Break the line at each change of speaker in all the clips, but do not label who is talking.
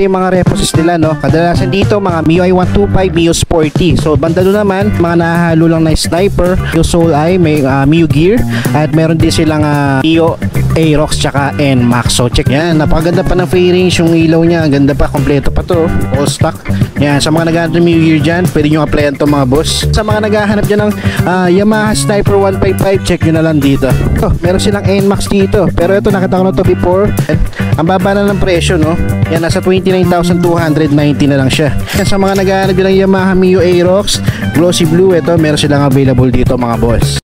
yung mga reposes nila, no? Kadalasan dito mga MIUI 125, MIUI Sporty. So banda doon naman mga nahahalo lang na sniper, yung Soul Eye, may MIUI Gear, at meron din silang MIUI Aerox tsaka NMAX. So check yan, napakaganda pa ng fairings, yung ilaw niya, ang ganda pa, kompleto pa to, all stock. Yan, sa mga naghahanap ng MIUI Gear dyan, pwede nyo applyan to mga boss. Sa mga naghahanap dyan ng Yamaha Sniper 155, check nyo na lang dito. Meron silang NMAX dito, pero ito nakita ko na to before. Ang baba na ng presyo, no? Yan, nasa 29,290 na lang siya. Yan, sa mga naghahanap ng Yamaha MIUI Aerox Glossy Blue, ito meron silang available dito mga boss.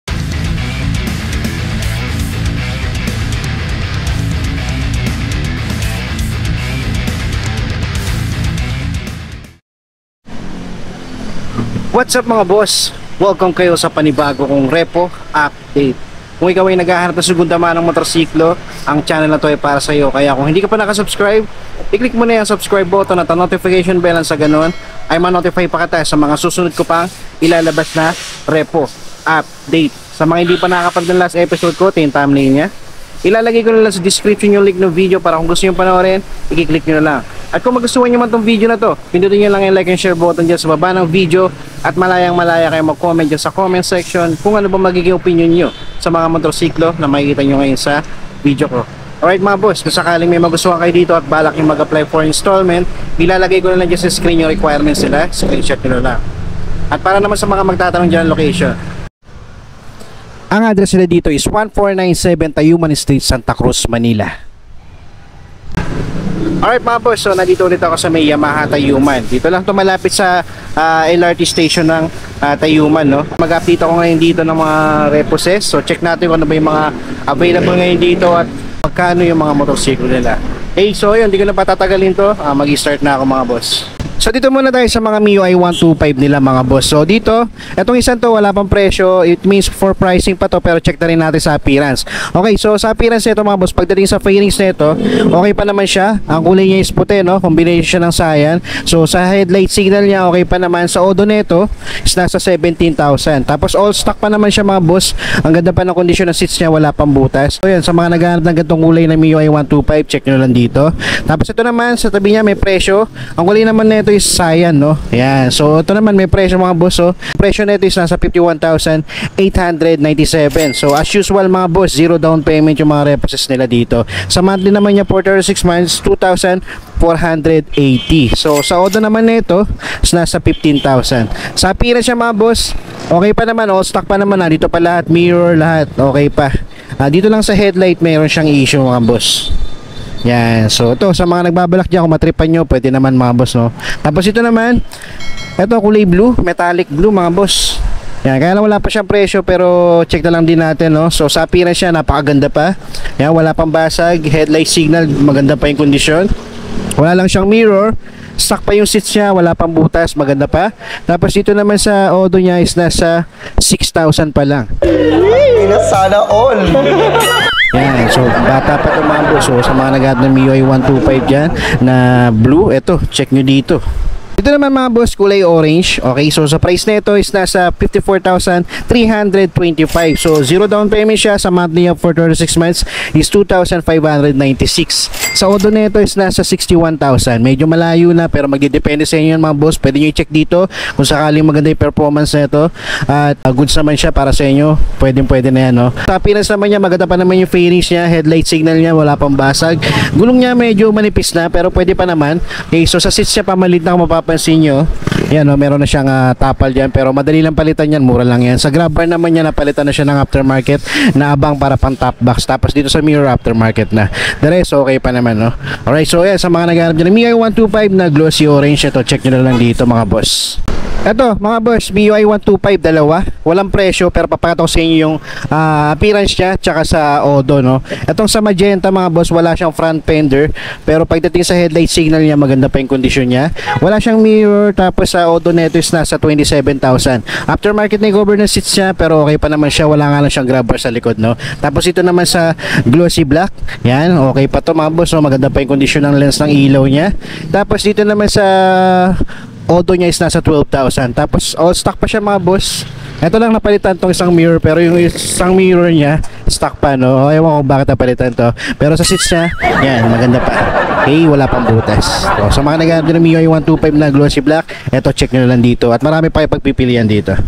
What's up mga boss? Welcome kayo sa panibago kong repo update. Kung ikaw ay naghahanap ng segunda manang motorsiklo, ang channel na to ay para sa iyo. Kaya kung hindi ka pa nakasubscribe, i-click mo na yung subscribe button at ang notification bell, sa ganun ay ma-notify pa kita sa mga susunod ko pang ilalabas na repo update. Sa mga hindi pa nakakapag ng last episode ko, ito yung thumbnail niya. Ilalagay ko na lang sa description yung link ng video para kung gusto nyo panoorin, i-click nyo na lang. At kung magustuhan nyo man tong video na to, pindutin nyo lang yung like and share button dyan sa baba ng video, at malayang malaya kayo mag-comment dyan sa comment section kung ano ba magiging opinion nyo sa mga motorsiklo na makikita nyo ngayon sa video ko. Alright mga boss, kung sakaling may magustuhan kayo dito at balak yung mag-apply for installment, ilalagay ko na lang dyan sa screen yung requirements nila, screenshot nyo na lang. At para naman sa mga magtatanong dyan location, ang address nila dito is 1497 Tayuman Street, Santa Cruz, Manila. Alright mga boss, so nandito ulit ako sa may Yamaha Tayuman. Dito lang ito malapit sa LRT station ng Tayuman, no? Mag-update ako ngayon dito ng mga reposes. So check natin kung ano ba yung mga available ngayon dito at magkano yung mga motorsiklo nila. Hey, so yun, hindi ko na patatagalin to. Mag-start na ako mga boss. So dito muna tayo sa mga MIUI 125 nila mga boss. So dito, etong isang to wala pang presyo. It means for pricing pa to, pero check na rin natin sa appearance. Okay, so sa appearance nito mga boss, pagdating sa fairings nito, okay pa naman siya. Ang kulay niya is puti, no? Combination ng cyan. So sa headlight signal niya, okay pa naman. Sa odo nito is nasa 17,000. Tapos all stock pa naman siya mga boss. Ang ganda pa ng kondisyon ng seats niya, wala pang butas. So yan, sa mga naghahanap ng ganitong kulay na MIUI 125, check nyo lang dito. Tapos ito naman, sa tabi niya may presyo. Ang kulay naman nito is cyan, no? Ayan. So ito naman may presyo mga boss, oh. Presyo nito is nasa 51,897. So as usual mga boss, zero down payment yung mga reposes nila dito. Sa monthly naman niya for 36 months, 2,480. So sa odo naman nito is nasa 15,000. Sa appearance siya mga boss, okay pa naman, all stock pa naman. Dito pa lahat, mirror, lahat okay pa. Dito lang sa headlight mayroon siyang issue mga boss. Yan, so ito sa mga nagbabalak dyan, kung matripan nyo, pwede naman mga boss, no? Tapos ito naman, ito kulay blue, metallic blue mga boss. Yan, kaya lang wala pa siyang presyo, pero check na lang din natin, no? So sa appearance siya, napakaganda pa. Yan, wala pang basag, headlight signal, maganda pa yung kondisyon. Wala lang siyang mirror, stock pa yung seats niya, wala pang butas, maganda pa. Tapos dito naman sa odo niya is nasa 6,000 pa lang.
Sana all.
Yan, so bata pa ito mga boss. So sa mga naghahanap ng MIUI 125 dyan na blue, eto, check nyo dito. Ito naman mga boss, kulay orange. Okay, so sa price nito is nasa 54,325. So zero down payment siya. Sa monthly for 36 months is 2,596. Sa odo nito is nasa 61,000. Medyo malayo na, pero magdidepende sa inyo mga boss. Pwede nyo i-check dito kung sakaling maganda yung performance nito at goods naman siya para sa inyo. Pwede na yan, no? Sa appearance naman niya, maganda pa naman yung fairings niya. Headlight signal niya, wala pang basag. Gulong niya medyo manipis na, pero pwede pa naman. Okay, so sa seats niya pamalit na, kung mapapansin nyo, yan, no, meron na siyang tapal dyan, pero madali lang palitan yan, mura lang yan. Sa grab bar naman niya, napalitan na siya ng aftermarket na abang para pang top box. Tapos dito sa mirror, aftermarket na. The rest, okay pa naman, no? Alright, so yan, sa mga naghanap dyan, MIUI 125 na glossy orange, ito, check nyo na lang dito mga boss. Ito mga boss, MIUI 125 dalawa, walang presyo, pero papakita ko sa inyo yung appearance niya tsaka sa odo, no? Itong sa magenta mga boss, wala siyang front fender, pero pagdating sa headlight signal niya, maganda pa yung kondisyon niya. Wala siyang mirror, tapos sa odo neto is nasa 27,000. Aftermarket na yung cover ng seats niya, pero okay pa naman siya, wala nga lang siyang grab bar sa likod, no? Tapos ito naman sa glossy black, yan, okay pa to mga boss, no? Maganda pa yung kondisyon ng lens ng ilaw niya. Tapos dito naman sa odo niya is nasa 12,000. Tapos all stock pa siya mga boss. Ito lang napalitan tong isang mirror, pero yung isang mirror niya stock pa, no? Ewan ko bakit napalitan to. Pero sa seats niya, yan, maganda pa. Okay, wala pang butas. So, sa mga naghahanap din ng MIUI 125 na glossy black, eto, check nyo na lang dito. At marami pa yung pagpipilian dito.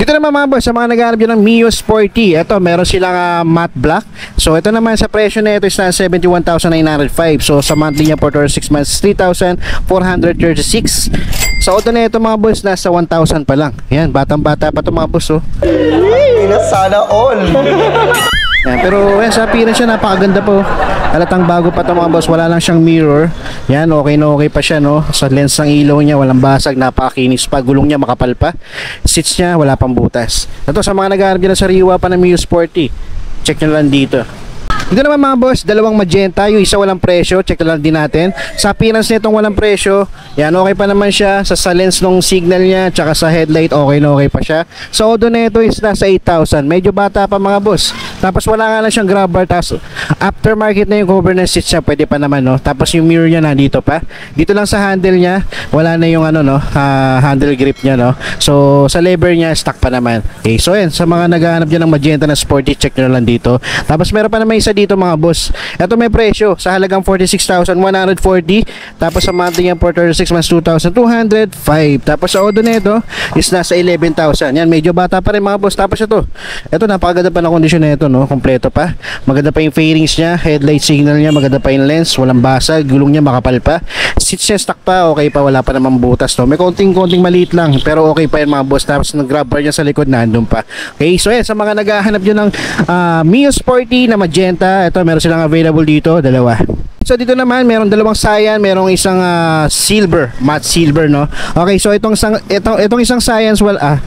Dito naman mga boss, sa mga naghahanap dyan ng Mio Sporty, ito meron silang matte black. So ito naman sa presyo na ito is na 71,905. So sa monthly niya for 6 months, 3,436. Sa auto na ito mga boss, nasa 1,000 pa lang. Yan, batang bata pa ito mga boss, oh.
Ina sana all.
Yan, pero yan, sa appearance siya napakaganda po. Halatang bago pa ito mga boss, wala lang siyang mirror. Yan, okay na okay pa siya, no. Sa lens ng ilaw niya, walang basag, napakakinis pa. Gulong niya makapal pa. Seats niya, wala pang butas. Ito sa mga naghahanap dyan na sariwa pa ng Mio Sporty, check nyo lang dito. Dito naman mga boss, dalawang magenta, yung isa walang presyo, check na lang din natin. Sa appearance nitong walang presyo, yan, okay pa naman siya. Sa lens ng signal niya, tsaka sa headlight, okay na okay pa siya. Sa odo na ito is nasa 8,000, medyo bata pa mga boss. Tapos wala nga lang siyang grab bar, tapos aftermarket na yung cover ng seats niya, pwede pa naman, no. Tapos yung mirror niya nandito pa. Dito lang sa handle niya, wala na yung ano, no, handle grip niya, no. So sa lever niya, stock pa naman. Okay, so yan, sa mga naghahanap dyan ng magenta na sporty, check nyo lang dito. Tapos meron pa naman isa dito mga boss. Ito may presyo sa halagang 46,140. Tapos sa monthly niya for 36 months, 2,205. Tapos sa odo nito is nasa 11,000. Yan, medyo bata pa rin mga boss. Tapos ito napakaganda pa na kondisyon nito, no. Kompleto pa. Maganda pa yung fairings niya, headlight signal niya, maganda pa yung lens, walang basag, gulong niya makapal pa. Seats niya stock pa, okay pa, wala pa namang butas, no. May konting maliit lang, pero okay pa yan mga boss. Tapos ng grab bar niya sa likod nandun pa. Okay, so yan, sa mga naghahanap dyan ng Mio Sporty na magenta, ito meron silang available dito, dalawa. So dito naman meron dalawang Cyan, merong isang silver, matte silver, no. Okay, so itong isang Cyan, well,
Ano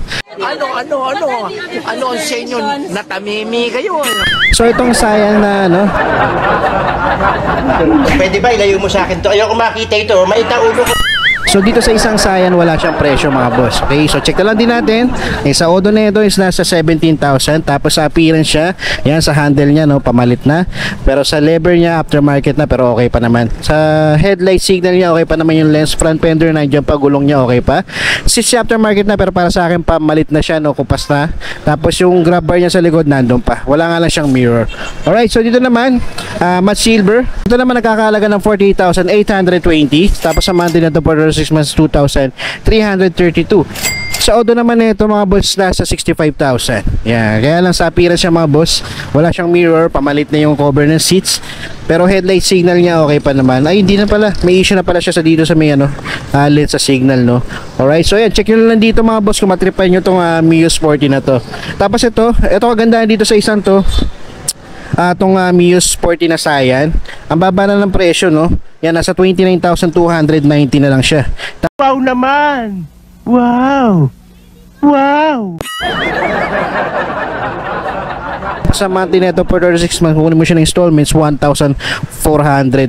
ang sa inyo? Natamimi kayo.
so itong Cyan na ano,
Pwede ba ilayo mo sa akin to? Ayoko makita ito. Maita ulo ko.
so dito sa isang Cyan wala siyang presyo mga boss. Okay, so check na lang din natin. Sa odo nito is nasa 17,000. Tapos sa appearance siya, yan, sa handle niya, no, pamalit na. Pero sa lever niya, aftermarket na, pero okay pa naman. Sa headlight signal niya, okay pa naman yung lens. Front fender, nandiyan pa, gulong niya, okay pa. Seats niya, aftermarket na, pero para sa akin pamalit na siya, no, kupas na. Tapos yung grab bar niya sa likod nandun pa. Wala nga lang siyang mirror. Alright, so dito naman matte silver. Ito naman nakakalaga ng 48,820. Tapos sa monthly na ito for 6 months, 2,332. Sa odo naman nito mga boss, nasa 65,000. Yan, kaya lang sa appearance siya mga boss, wala siyang mirror, pamalit na yung cover ng seats. Pero headlight signal niya okay pa naman. Ay, hindi na pala, may issue na pala siya sa dito sa may lens sa signal, no. Alright, so yan, check nyo lang dito mga boss kung matripan nyo itong Mio Sporty na to. Tapos ito kagandahan dito sa isang to, itong Mio Sporty na Cyan, ang baba na ng presyo, no. Yan, nasa 29,290 na lang siya.
Wow naman! Wow! Wow!
Sa monthly nito for 36 months, kunin mo siya ng installments, 1,400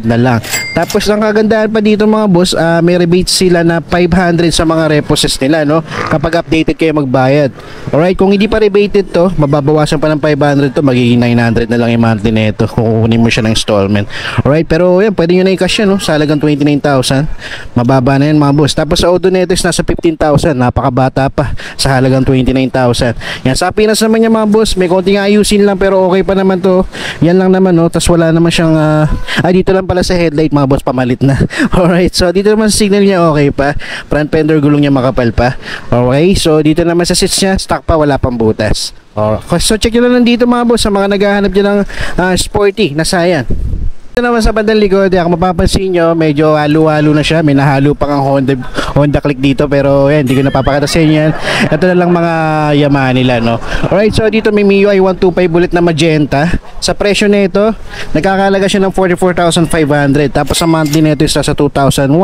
na lang. Tapos ang kagandahan pa dito mga boss, may rebate sila na 500 sa mga reposes nila, no, kapag updated kayo magbayad. Alright, kung hindi pa rebated to, mababawasan pa ng 500 to, magiging 900 na lang yung monthly nito kung kunin mo siya ng installment. Alright, pero yan, pwede nyo na i-cash yan, no, sa halagang 29,000. Mababa na yan mga boss. Tapos sa auto nito is nasa 15,000, napakabata pa, sa halagang 29,000. Yan, sa Pinas naman yan mga boss, may konting ayusin lang, pero okay pa naman to. Yan lang naman, no. Tapos wala naman siyang dito lang pala sa headlight mga boss, pamalit na. Alright, so dito naman sa signal niya okay pa. Front fender, gulong niya makapal pa. Okay, so dito naman sa seats niya, stock pa, wala pang butas. So check nyo lang dito mga boss, sa mga naghahanap dyan ng sporty na Cyan. Ito naman sa bandang likod, kung mapapansin nyo, medyo halo-halo na siya. May nahalo pang ang Honda Click dito, pero yan, hindi ko napapakita sa inyo yan. Ito na lang mga Yamaha nila, no. Alright, so dito may MIUI 125 bullet na magenta. Sa presyo nito, nagkakalaga siya ng 44,500. Tapos sa monthly nito is nasa 2,126.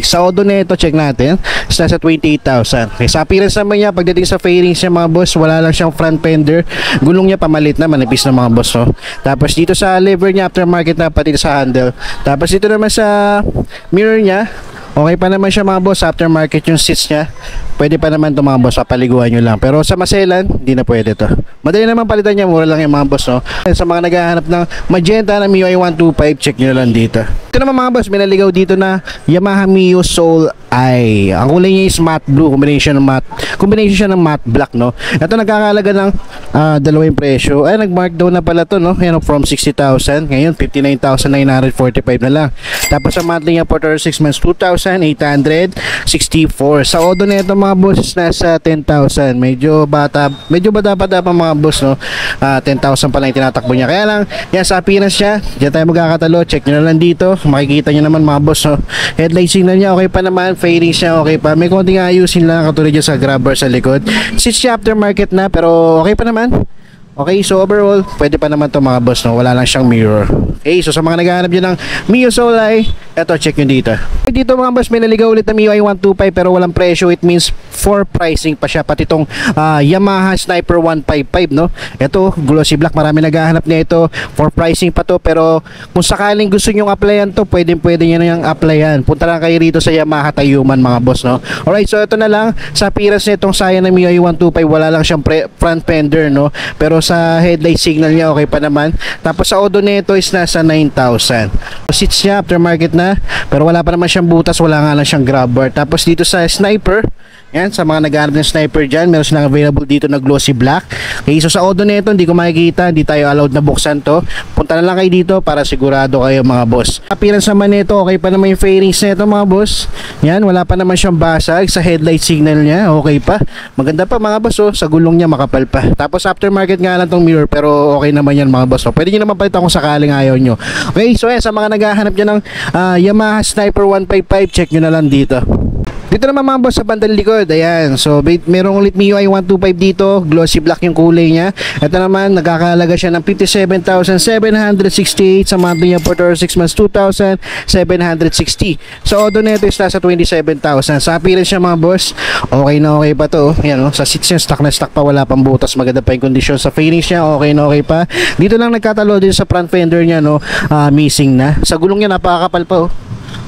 Sa odo nito, check natin, is nasa 28,000. Okay, sa appearance naman niya, pagdating sa fairings niya mga boss, wala lang siyang front fender. Gulong niya pamalit na, manipis na mga boss, no. Tapos dito sa lever niya, aftermarket na, pati sa handle. Tapos dito naman sa mirror niya, okay pa naman siya mga boss, aftermarket yung seats niya. Pwede pa naman ito mga boss, papaliguan nyo lang. Pero sa maselan, hindi na pwede to. Madali naman palitan niya, mura lang yung mga boss, no. Sa mga naghahanap ng magenta na MIUI 125, check nyo lang dito. Ito naman mga boss, may naligaw dito na Yamaha Mio Soul I. Ang kulay niya is matte blue, combination siya ng matte black, no. Ito nagkakalaga ng dalawa yung presyo. Ay, nag-markdown na pala to, no? Yan, from 60,000. Ngayon, 59,945 na lang. Tapos sa monthly niya for 6 months, 2,864. Sa Odo na ito mga boss, nasa 10,000. Medyo bata pa mga boss, no? 10,000 pa lang yung tinatakbo niya. Kaya lang, yan sa appearance niya, diyan tayo magkakatalo. Check nyo na lang dito. Makikita nyo naman mga boss, no? Headlight signal niya, okay pa naman. Fairings niya, okay pa. May konting ayusin lang katulad dyan sa grabber sa likod. Since siya aftermarket na, pero okay pa naman. Okay, so overall, pwede pa naman to mga boss, no? Wala lang siyang mirror. Okay, so sa mga naghahanap dyan ng Mio Soul-Eye, eto, check nyo dito. Dito mga boss, may naligaw ulit na Mio i125 pero walang presyo. It means for pricing pa siya. Pati itong Yamaha Sniper 155, no? Eto, glossy black, marami naghahanap niya ito. For pricing pa to, pero kung sakaling gusto nyong applyan to, pwede nyo na yung applyan. Punta lang kayo rito sa Yamaha Tayuman mga boss, no? Alright, so ito na lang. Sa appearance nitong Saya na Mio i125, wala lang siyang front fender, no? Pero sa headlight signal niya okay pa naman. Tapos sa odo nito is nasa 9,000. Seats niya aftermarket na, pero wala pa naman siyang butas, wala nga lang siyang grab bar. Tapos dito sa Sniper, yan, sa mga naghahanap ng Sniper dyan, meron silang available dito na glossy black. Okay, so sa odo nito hindi ko makikita, hindi tayo allowed na buksan to. Punta na lang kayo dito para sigurado kayo mga boss. Appearance naman nito, okay pa naman yung fairings nito mga boss. Yan, wala pa naman siyang basag. Sa headlight signal niya, okay pa. Maganda pa mga boss, oh. Sa gulong niya makapal pa. Tapos aftermarket nga lang tong mirror, pero okay naman yan mga boss, oh. Pwede nyo naman palitan kung sakaling ayaw nyo. Okay, so yan, sa mga naghahanap dyan ng Yamaha Sniper 155, check nyo na lang dito. Dito naman mga boss sa bandang likod, ayan. So merong ulit Mio i125 dito, glossy black yung kulay niya. Ito naman, nagkakahalaga siya ng 57,768 sa monthly niya for 6 months, 2,760. So odo nito is nasa 27,000. Sa appearance siya mga boss, okay na okay pa to. Ayan, oh, sa seats niya, stock na stock pa, wala pang butas, maganda pa yung kondisyon. Sa fairings niya, okay na okay pa. Dito lang nagkatalo din sa front fender niya, no, missing na. Sa gulong niya, napakakapal pa, oh.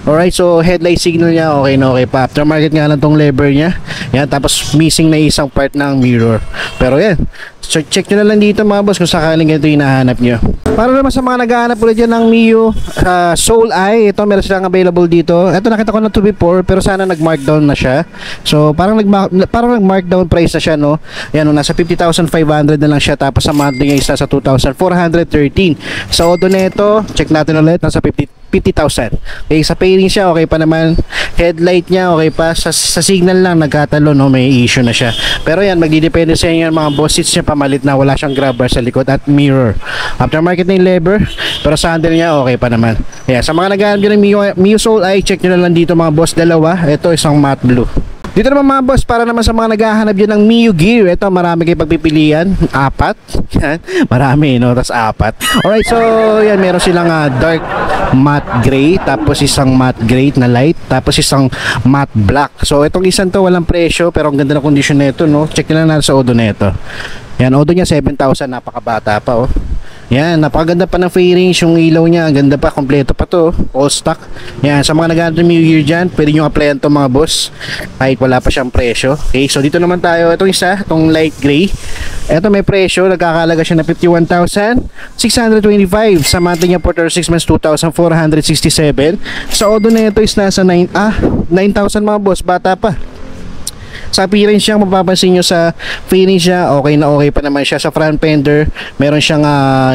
Alright, so headlight signal niya okay na okay pa. Aftermarket nga lang tong lever niya. Yan, tapos missing na isang part ng mirror. Pero yan, so check nyo na lang dito mga boss kung sakaling ito yung hinahanap nyo. Para naman sa mga naghahanap ulit dyan ng Mio Soul-Eye, ito meron silang available dito. Ito nakita ko na to before, pero sana nag-markdown na siya. So parang nag-markdown price na siya, no? Yan, no, nasa 50,500 na lang siya. Tapos sa monthly niya is nasa 2,413. Sa odo nito, check natin ulit, nasa 50,000. Okay, sa pairing siya okay pa naman. Headlight niya okay pa. Sa signal lang nagkatalo, no, may issue na siya. Pero yan, magdidepende sa inyo mga boss. Seats niya pamalit na, wala siyang grab bar sa likod at mirror. Aftermarket na yung lever, pero sa handle niya okay pa naman. Yeah, sa mga naghahanap dyan ng Mio Soul-Eye, check nyo na lang dito mga boss, dalawa. Ito isang matte blue. Dito naman mga boss, para naman sa mga naghahanap dyan ng Mio Gear, ito marami kayong pagpipilian, 4. Yan, marami, no? Tapos 4. Alright, so yan, meron silang dark matte gray, tapos isang matte gray na light, tapos isang matte black. So itong isang to walang presyo, pero ang ganda ng kondisyon nito, no? Check nyo lang natin sa odo nito. Yan, odo niya 7,000, napakabata pa, oh. Yan, napakaganda pa ng fairings, yung ilaw niya, ang ganda pa, kompleto pa to, all stock. Yan, sa mga naghahanap ng Mio Gear dyan, pwede nyo applyan to mga boss, kahit wala pa siyang presyo. Okay, so dito naman tayo, itong isa, itong light gray. Ito may presyo, nagkakalaga siya na 51,625. Sa monthly niya for 6 months, 2,467. Sa odo na ito is nasa 9,000 mga boss, bata pa. Sa appearance siya, mapapansin nyo sa finish niya, okay na okay pa naman siya. Sa front fender, meron siyang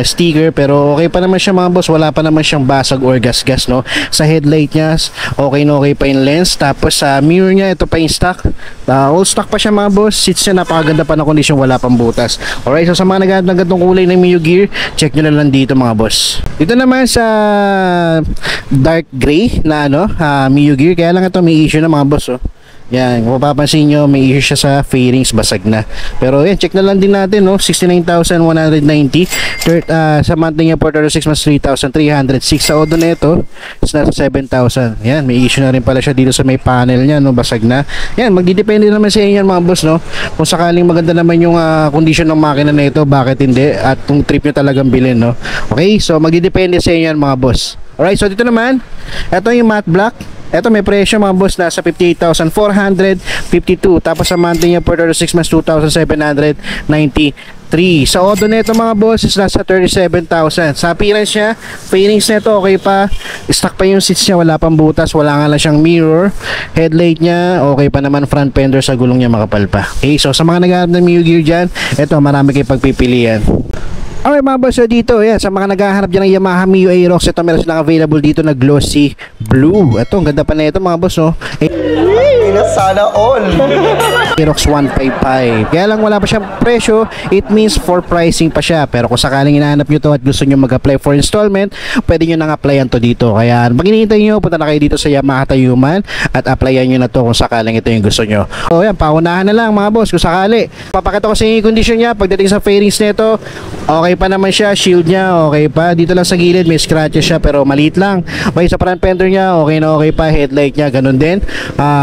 sticker, pero okay pa naman siya mga boss. Wala pa naman siyang basag or gas-gas, no? Sa headlight niya, okay na okay pa yung lens. Tapos sa mirror niya, ito pa yung stock. All stock pa siya mga boss. Seats niya, napakaganda pa na kondisyon, wala pang butas. Alright, so sa mga naghahanap ng ganitong kulay ng Mio Gear, check nyo na lang dito mga boss. Dito naman sa dark gray na Mio Gear, kaya lang ito may issue na mga boss, oh. Yan, kung mapapansin nyo, may issue siya sa fairings, basag na. Pero yan, check na lang din natin, no? 69,190. Sa monthly niya for 36 months, 3,306. Sa odo na ito, is nasa 7,000. Yan, may issue na rin pala siya dito sa may panel niya, no? Basag na. Yan, magdidepende naman sa inyo mga boss, no? Kung sakaling maganda naman yung condition ng makina na ito, bakit hindi? At kung trip nyo talagang bilhin, no? Okay, so magdidepende sa inyo mga boss. Alright, so dito naman, ito yung matte black. Eto may presyo mga boss nasa 58,452. Tapos sa monthly niya for 36 months 2,793. Sa Odo nito mga boss is nasa 37,000. Sa appearance niya, fairings nito okay pa. Stock pa yung seats niya, wala pang butas, wala nga lang siyang mirror. Headlight niya, okay pa naman, front fender sa gulong niya makapal pa. Okay, so sa mga naghahanap ng Mio Gear dyan, eto marami kayong pagpipilian. Okay mga boss, so dito, yan, sa mga naghahanap dyan ng Yamaha Mio Aerox, ito meron silang available dito na glossy blue. Ito, ang ganda pa na ito mga boss, no?
Ina, sana all.
Aerox 155. Kaya lang wala pa siyang presyo, it means for pricing pa siya. Pero kung sakaling hinahanap nyo to at gusto nyo mag-apply for installment, pwede nyo nang applyan to dito. Kaya pag hinihintay nyo, punta na kayo dito sa Yamaha Tayuman at applyan nyo na to kung sakaling ito yung gusto nyo. So yan, paunahan na lang mga boss kung sakali. Papakita ko sa inyo yung condition niya. Pagdating sa fairings nito, okay pa naman siya, shield niya okay pa. Dito lang sa gilid may scratches siya pero maliit lang. Okay, sa front fender niya okay na okay pa. Headlight niya ganun din.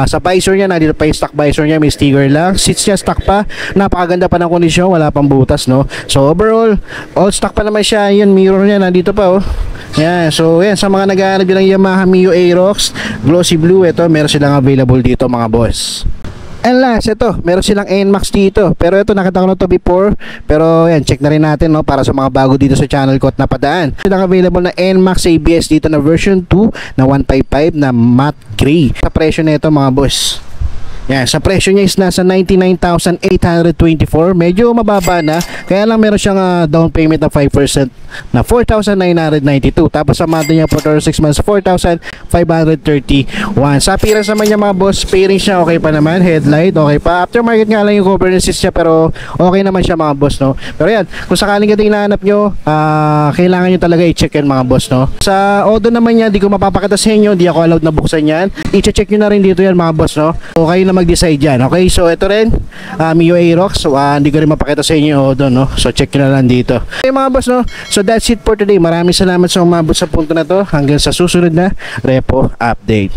Sa visor niya, nandito pa yung stock visor niya, may sticker lang. Seats niya stock pa, napakaganda pa ng kondisyon, wala pang butas, no? So overall, all stock pa naman siya. Yun, mirror niya nandito pa, oh. Yan, so yan, sa mga naghahanap ng Yamaha Mio Aerox glossy blue, ito meron silang available dito mga boss. And last, ito, meron silang NMAX dito. Pero ito, nakita ko na to before. Pero yan, check na rin natin, no, para sa mga bago dito sa channel ko at napadaan. Silang available na NMAX ABS dito na version 2 na 155 na matte gray. Sa presyo na ito mga boss, yan, sa presyo niya is nasa 99,824. Medyo mababa na. Kaya lang meron siyang down payment na 5% na 4,992. Tapos sa monthly niya for 6 months 4,531. Sa appearance naman niya mga boss, fairings niya okay pa naman. Headlight okay pa. Aftermarket nga lang yung cover assist niya pero okay naman siya mga boss, no. Pero yan, kung sakaling ito hinahanap nyo, kailangan nyo talaga i-check yan mga boss, no. Sa Odo naman niya, di ko mapapakita sa inyo, di ako allowed na buksan yan. I-check nyo na rin dito yan mga boss, no. Okay na mag-decide dyan. Okay, so ito rin Mio Aerox. So hindi ko rin mapakita sa inyo doon, no. So check nyo na lang dito. Okay mga boss, no. So that's it for today. Maraming salamat sa umabot sa punto na to. Hanggang sa susunod na Repo Update.